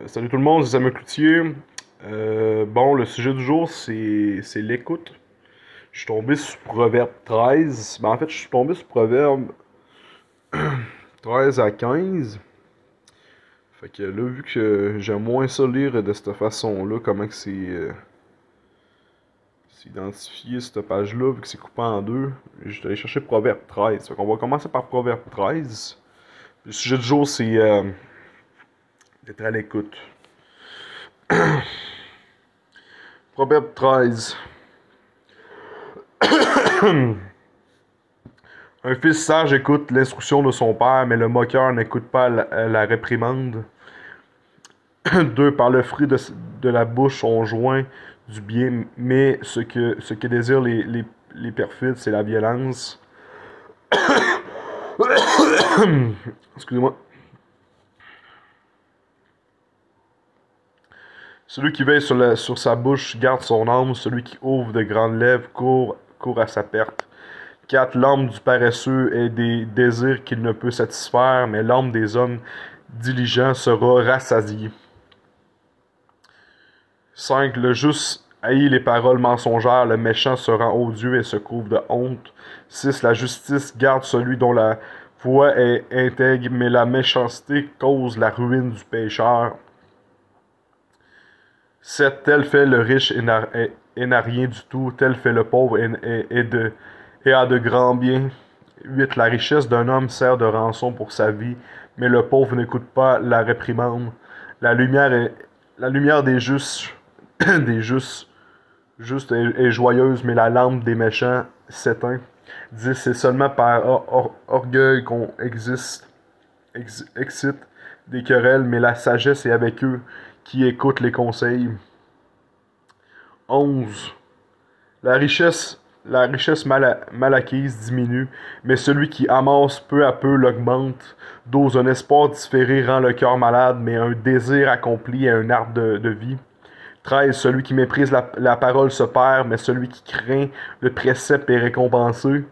Salut tout le monde, c'est Samuel Cloutier. Bon, le sujet du jour, c'est l'écoute. Je suis tombé sur Proverbe 13. En fait, je suis tombé sur Proverbe 13 à 15. Fait que là, vu que j'aime moins ça lire de cette façon-là, comment que c'est identifié cette page-là, vu que c'est coupé en deux, je suis allé chercher Proverbe 13. Fait qu'on va commencer par Proverbe 13. Le sujet du jour, c'est d'être à l'écoute. Proverbe 13. Un fils sage écoute l'instruction de son père, mais le moqueur n'écoute pas la réprimande. Deux, par le fruit de la bouche, on joint du bien, mais ce que désirent les perfides, c'est la violence. Excusez-moi. Celui qui veille sur sa bouche garde son âme, celui qui ouvre de grandes lèvres court à sa perte. 4. L'âme du paresseux est des désirs qu'il ne peut satisfaire, mais l'âme des hommes diligents sera rassasiée. 5. Le juste haït les paroles mensongères, le méchant se rend odieux et se couvre de honte. 6. La justice garde celui dont la voix est intègre, mais la méchanceté cause la ruine du pécheur. 7. Tel fait le riche et n'a rien du tout, tel fait le pauvre et a de grands biens. 8. La richesse d'un homme sert de rançon pour sa vie, mais le pauvre n'écoute pas la réprimande. La lumière des justes, juste est joyeuse, mais la lampe des méchants s'éteint. 10. C'est seulement par orgueil qu'on excite des querelles, mais la sagesse est avec eux qui écoutent les conseils. 11. La richesse mal acquise diminue, mais celui qui amasse peu à peu l'augmente. 12. Un espoir différé rend le cœur malade, mais un désir accompli est un arbre de vie. 13. Celui qui méprise la parole se perd, mais celui qui craint le précepte est récompensé.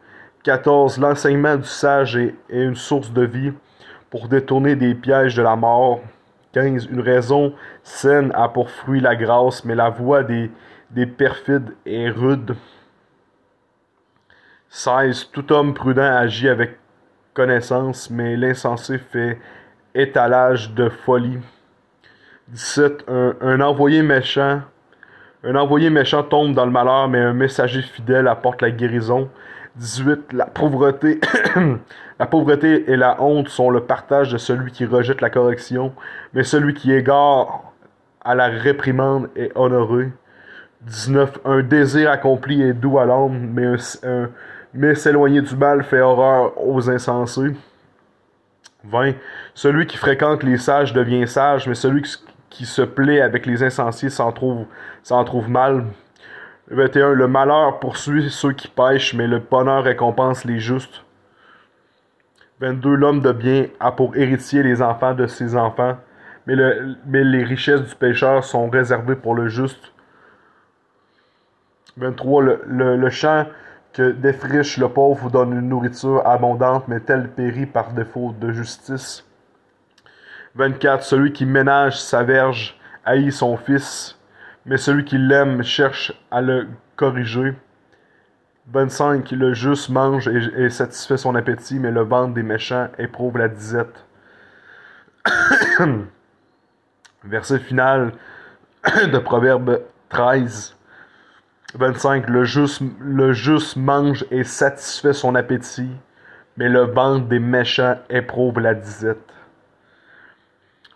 14. L'enseignement du sage est une source de vie pour détourner des pièges de la mort. 15. Une raison saine a pour fruit la grâce, mais la voix des perfides est rude. 16. Tout homme prudent agit avec connaissance, mais l'insensé fait étalage de folie. 17. Un envoyé méchant tombe dans le malheur, mais un messager fidèle apporte la guérison. 18. La pauvreté, la pauvreté et la honte sont le partage de celui qui rejette la correction, mais celui qui égare à la réprimande est honoré. 19. Un désir accompli est doux à l'âme, mais s'éloigner du mal fait horreur aux insensés. 20. Celui qui fréquente les sages devient sage, mais celui qui se plaît avec les insensés s'en trouve mal. 21. Le malheur poursuit ceux qui pêchent, mais le bonheur récompense les justes. 22. L'homme de bien a pour héritier les enfants de ses enfants, mais les richesses du pécheur sont réservées pour le juste. 23. Le champ que défriche le pauvre vous donne une nourriture abondante, mais tel périt par défaut de justice. 24. Celui qui ménage sa verge haït son fils, mais celui qui l'aime cherche à le corriger. 25. Le juste mange et satisfait son appétit, mais le ventre des méchants éprouve la disette. Verset final de Proverbe 13. 25. Le juste mange et satisfait son appétit, mais le ventre des méchants éprouve la disette.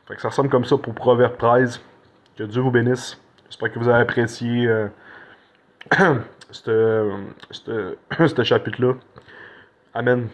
Fait que ça ressemble comme ça pour Proverbe 13. Que Dieu vous bénisse. J'espère que vous avez apprécié ce chapitre-là. Amen.